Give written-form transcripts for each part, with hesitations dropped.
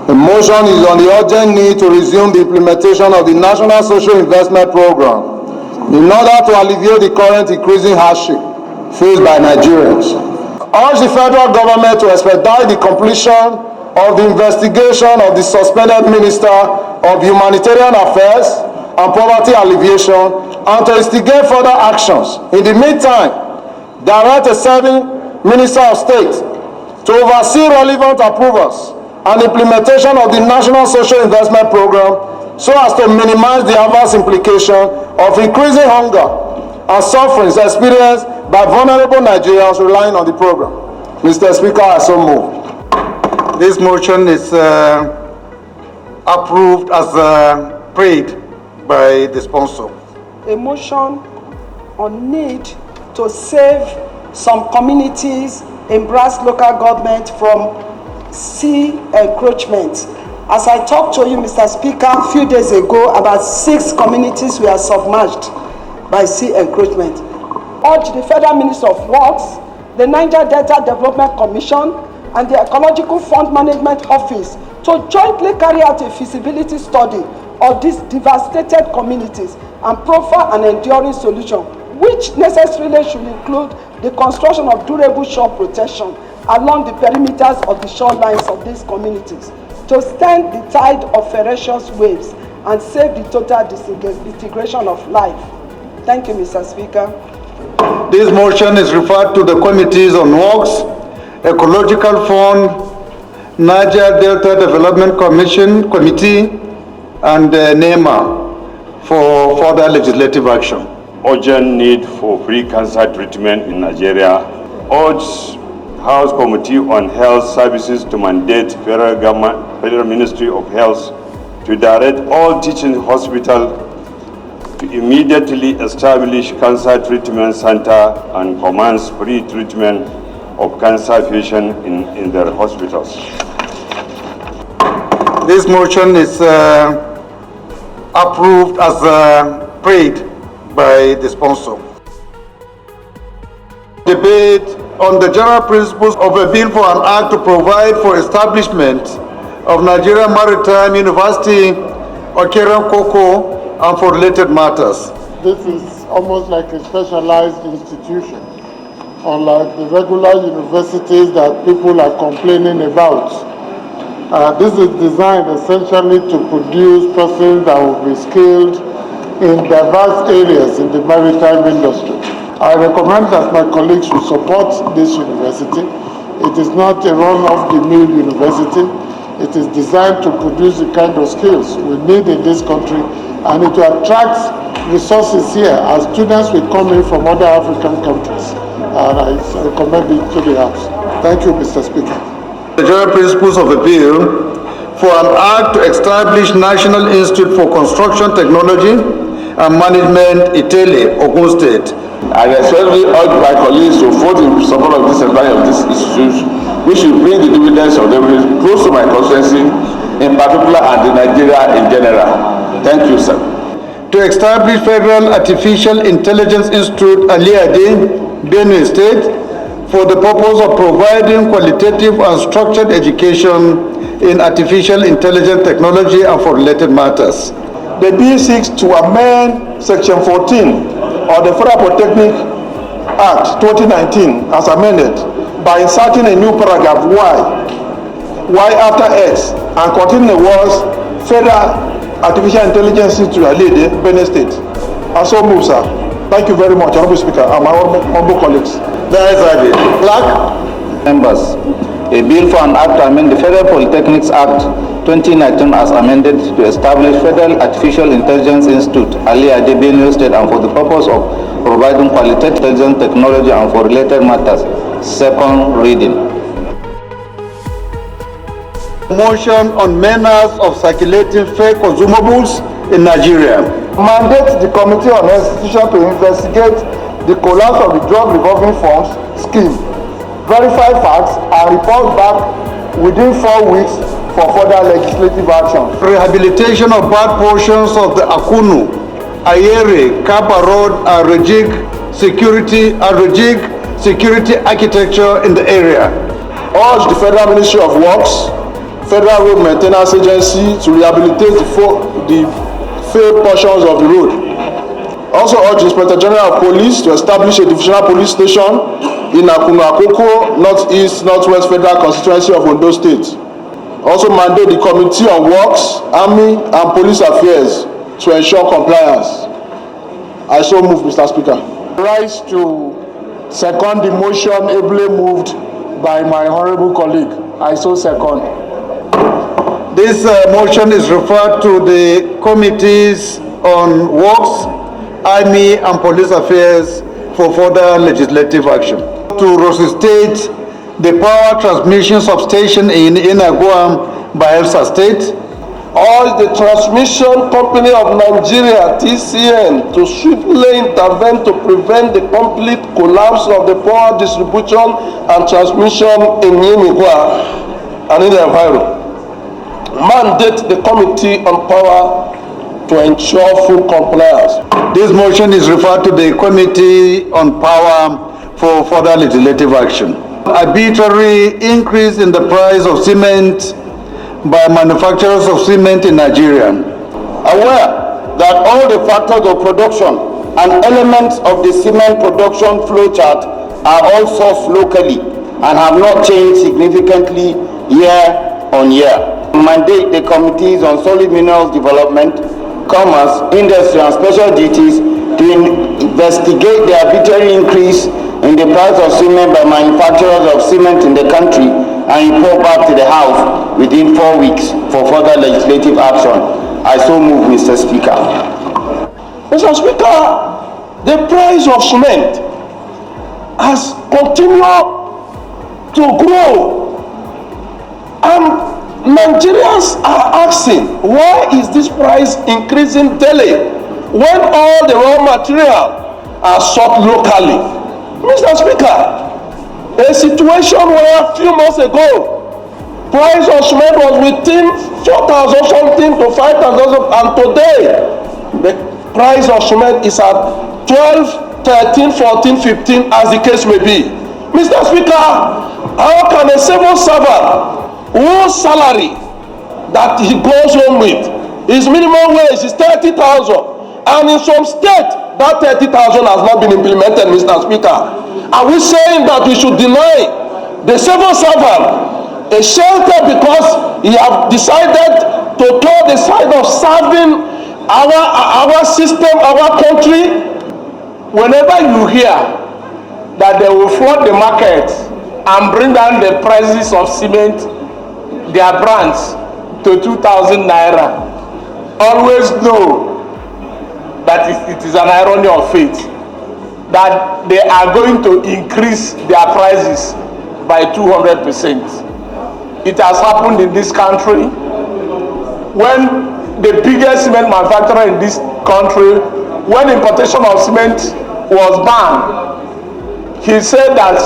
The motion is on the urgent need to resume the implementation of the National Social Investment Program in order to alleviate the current increasing hardship faced by Nigerians. Urge the federal government to expedite the completion of the investigation of the suspended Minister of Humanitarian Affairs and Poverty Alleviation and to instigate further actions. In the meantime, direct a serving Minister of State to oversee relevant approvals and implementation of the National Social Investment Program so as to minimize the adverse implication of increasing hunger and sufferings experienced by vulnerable Nigerians relying on the program. Mr. Speaker, I so move. This motion is approved as prayed by the sponsor. A motion on need to save some communities in Brass local government from sea encroachment. As I talked to you, Mr. Speaker, a few days ago, about 6 communities were submerged by sea encroachment. Urge the Federal Minister of Works, the Niger Delta Development Commission, and the Ecological Fund Management Office to jointly carry out a feasibility study of these devastated communities and proffer an enduring solution, which necessarily should include the construction of durable shore protection along the perimeters of the shorelines of these communities to stem the tide of ferocious waves and save the total disintegration of life. Thank you, Mr. Speaker. This motion is referred to the Committees on Works, Ecological Fund, Niger Delta Development Committee, and NEMA for further legislative action. Urgent need for free cancer treatment in Nigeria. Urge House Committee on Health Services to mandate Federal Ministry of Health to direct all teaching hospitals to immediately establish cancer treatment center and commence free treatment of cancer patients in their hospitals. This motion is approved as prayed by the sponsor. Debate on the general principles of a bill for an act to provide for establishment of Nigeria Maritime University, Okeren Koko, and for related matters. This is almost like a specialized institution, unlike the regular universities that people are complaining about. This is designed essentially to produce persons that will be skilled in diverse areas in the maritime industry. I recommend that my colleagues should support this university. It is not a run-of-the-mill university. It is designed to produce the kind of skills we need in this country, and it will attract resources here as students will come in from other African countries. And I recommend it to the House. Thank you, Mr. Speaker. The general principles of a bill for an act to establish National Institute for Construction Technology and Management, Itele, Ogun State. I especially urge my colleagues to vote in support of this establishment of this institute, which will bring the dividends of them close to my constituency, in particular, and in Nigeria in general. Thank you, sir. To establish Federal Artificial Intelligence Institute, Aliade, Benue State, for the purpose of providing qualitative and structured education in artificial intelligence technology and for related matters. The bill seeks to amend Section 14 of the Federal Polytechnic Act 2019 as amended by inserting a new paragraph Y after X and containing the words Federal Artificial Intelligence Institute, Alede, Benue State. And so move, sir. Thank you very much, Honorable Speaker, and my honorable colleagues. There is a clerk. Members, a bill for an act to amend the Federal Polytechnics Act 2019 as amended to establish Federal Artificial Intelligence Institute, Aliade, Benue State, and for the purpose of providing qualitative intelligence technology and for related matters. Second reading. Motion on manners of circulating fake consumables in Nigeria. Mandate the Committee on Institution to investigate the collapse of the drug revolving funds scheme, verify facts, and report back within 4 weeks for further legislative action. Rehabilitation of bad portions of the Akunu, Ayere, Kapa Road, and rejig security architecture in the area. Urge the Federal Ministry of Works, Federal Road Maintenance Agency to rehabilitate the failed portions of the road. Also urge the Inspector General of Police to establish a divisional police station in Akoko, Northeast, Northwest Federal Constituency of Ondo State. Also mandate the Committee on Works, Army and Police Affairs to ensure compliance. I so move, Mr. Speaker. Rise to second the motion ably moved by my honorable colleague. I so second. This motion is referred to the Committees on Works, Army and Police Affairs for further legislative action. To resuscitate the power transmission substation in Inagua, Bayelsa State. Urge the Transmission Company of Nigeria, TCN, to swiftly intervene to prevent the complete collapse of the power distribution and transmission in Inagua and in the environment. Mandate the Committee on Power to ensure full compliance. This motion is referred to the Committee on Power for further legislative action. Arbitrary increase in the price of cement by manufacturers of cement in Nigeria. Aware that all the factors of production and elements of the cement production flowchart are all sourced locally and have not changed significantly year on year. Mandate the Committees on Solid Minerals Development, Commerce, Industry and Special Duties to investigate the arbitrary increase in the price of cement by manufacturers of cement in the country and report back to the House within 4 weeks for further legislative action. I so move, Mr. Speaker. Mr. Speaker, the price of cement has continued to grow, and Nigerians are asking, why is this price increasing daily when all the raw material are sought locally? Mr. Speaker, a situation where a few months ago, price of cement was within 4,000 something to 5,000, and today, the price of cement is at 12, 13, 14, 15, as the case may be. Mr. Speaker, how can a civil servant whose salary that he goes home with, his minimum wage is 30,000, and in some state that 30,000 has not been implemented, Mr. Speaker? Are we saying that we should deny the civil servant a shelter because he have decided to toe the side of serving our system, our country? Whenever you hear that they will flood the market and bring down the prices of cement, their brands, to 2,000 naira, always know that it is an irony of fate that they are going to increase their prices by 200%. It has happened in this country when the biggest cement manufacturer in this country, when importation of cement was banned, he said that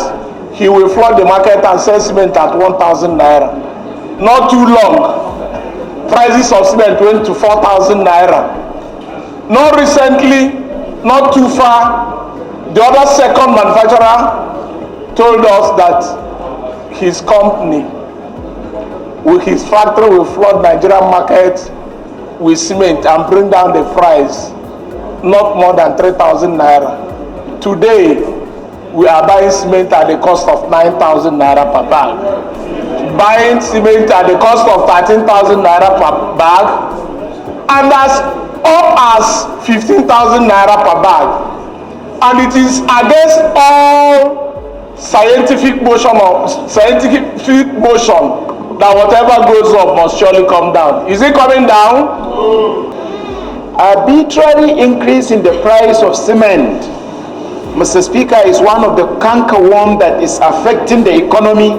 he will flood the market and sell cement at 1,000 naira. Not too long, prices of cement went to 4,000 naira. Not recently, not too far, the other second manufacturer told us that his company, with his factory, will flood Nigerian market with cement and bring down the price not more than 3,000 naira. Today, we are buying cement at the cost of 9,000 naira per bag. Buying cement at the cost of 13,000 naira per bag, and as up as 15,000 naira per bag. And it is against all scientific motion that whatever goes up must surely come down. Is it coming down? Arbitrary increase in the price of cement, Mr. Speaker, is one of the cankerworm that is affecting the economy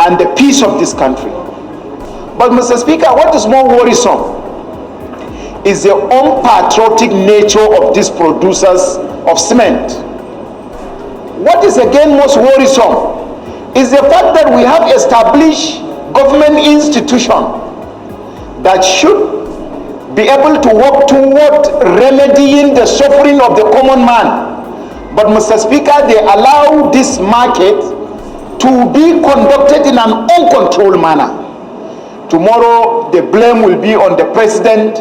and the peace of this country. But Mr. Speaker, what is more worrisome is the unpatriotic nature of these producers of cement. What is again most worrisome is the fact that we have established government institutions that should be able to work toward remedying the suffering of the common man. But Mr. Speaker, they allow this market to be conducted in an uncontrolled manner. tomorrow the blame will be on the president,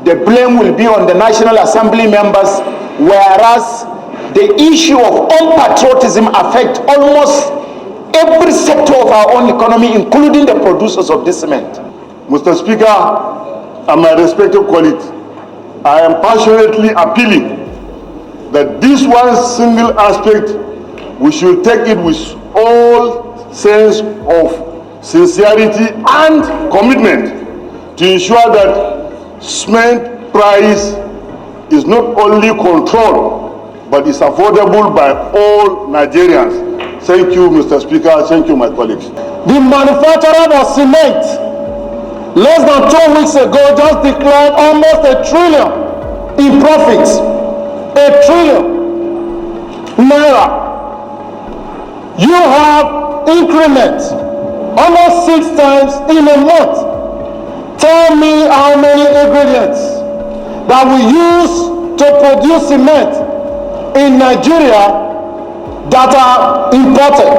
the blame will be on the National Assembly members, whereas the issue of unpatriotism affects almost every sector of our own economy, including the producers of this cement. Mr. Speaker, and my respected colleagues, I am passionately appealing that this one single aspect, we should take it with all sense of sincerity and commitment to ensure that cement price is not only controlled, but is affordable by all Nigerians. Thank you, Mr. Speaker. Thank you, my colleagues. The manufacturer of cement, less than 2 weeks ago, just declared almost $1 trillion in profits. $1 trillion naira. You have increments almost 6 times in a month. Tell me how many ingredients that we use to produce cement in Nigeria that are imported.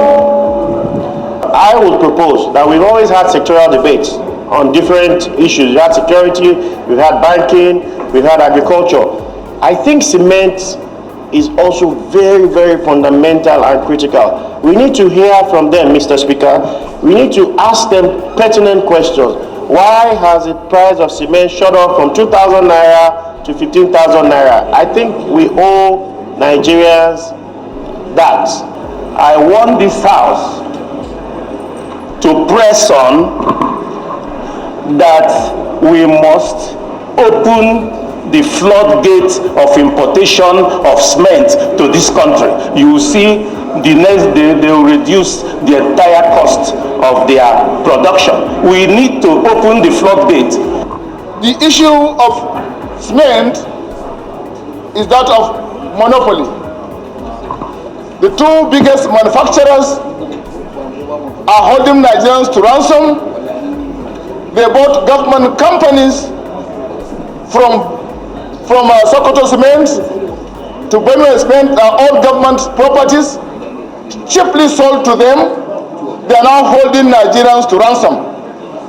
I would propose that we've always had sectoral debates on different issues. We've had security, we've had banking, we've had agriculture. I think cement is also very, very fundamental and critical. We need to hear from them, Mr. Speaker. We need to ask them pertinent questions. Why has the price of cement shot up from 2,000 naira to 15,000 naira? I think we owe Nigerians that. I want this House to press on that we must open the floodgate of importation of cement to this country. You will see the next day they will reduce the entire cost of their production. We need to open the floodgate. The issue of cement is that of monopoly. The two biggest manufacturers are holding Nigerians to ransom. They bought government companies from Sokoto Cement to Benue Cement, all government properties, cheaply sold to them. They are now holding Nigerians to ransom.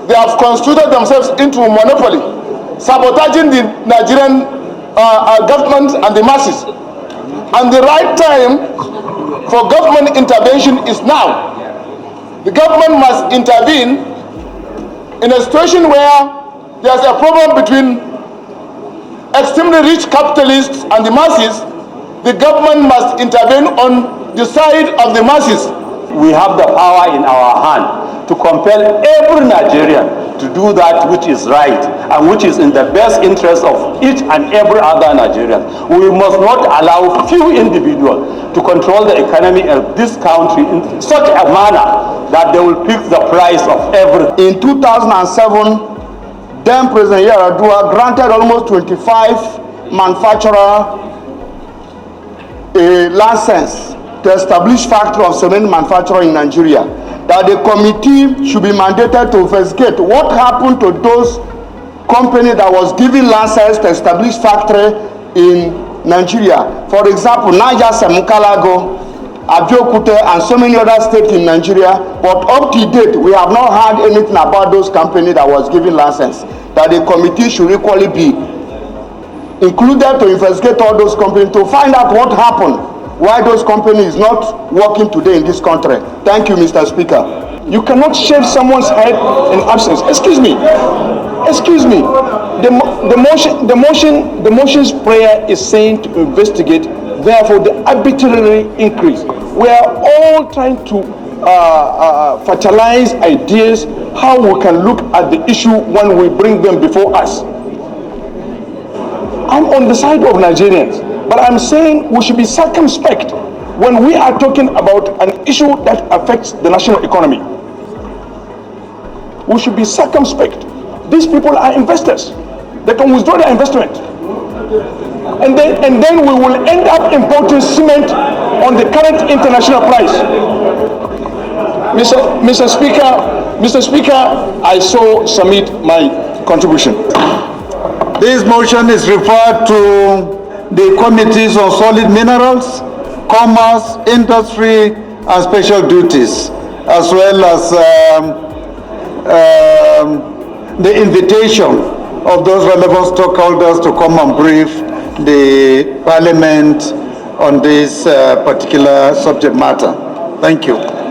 They have constituted themselves into a monopoly, sabotaging the Nigerian government and the masses. And the right time for government intervention is now. The government must intervene in a situation where there's a problem between extremely rich capitalists and the masses. The government must intervene on the side of the masses. We have the power in our hand to compel every Nigerian to do that which is right and which is in the best interest of each and every other Nigerian. We must not allow few individuals to control the economy of this country in such a manner that they will pick the price of everything. In 2007, then President Yar'Adua granted almost 25 manufacturers a license to establish factory of cement manufacturing in Nigeria. That the committee should be mandated to investigate what happened to those companies that was given license to establish factory in Nigeria. For example, Niger, Semukalago, Abeokuta, and so many other states in Nigeria. But up to date, we have not heard anything about those companies that was given license. That the committee should equally be included to investigate all those companies to find out what happened. Why those companies not working today in this country. Thank you, Mr. Speaker. You cannot shave someone's head in absence. Excuse me. Excuse me. The motion's prayer is saying to investigate, therefore the arbitrary increase. We are all trying to fertilize ideas how we can look at the issue when we bring them before us. I'm on the side of Nigerians. But I'm saying we should be circumspect when we are talking about an issue that affects the national economy. We should be circumspect. These people are investors. They can withdraw their investment. And then we will end up importing cement on the current international price. Mr. Speaker, I so submit my contribution. This motion is referred to the Committees on Solid Minerals, Commerce, Industry, and Special Duties, as well as the invitation of those relevant stakeholders to come and brief the Parliament on this particular subject matter. Thank you.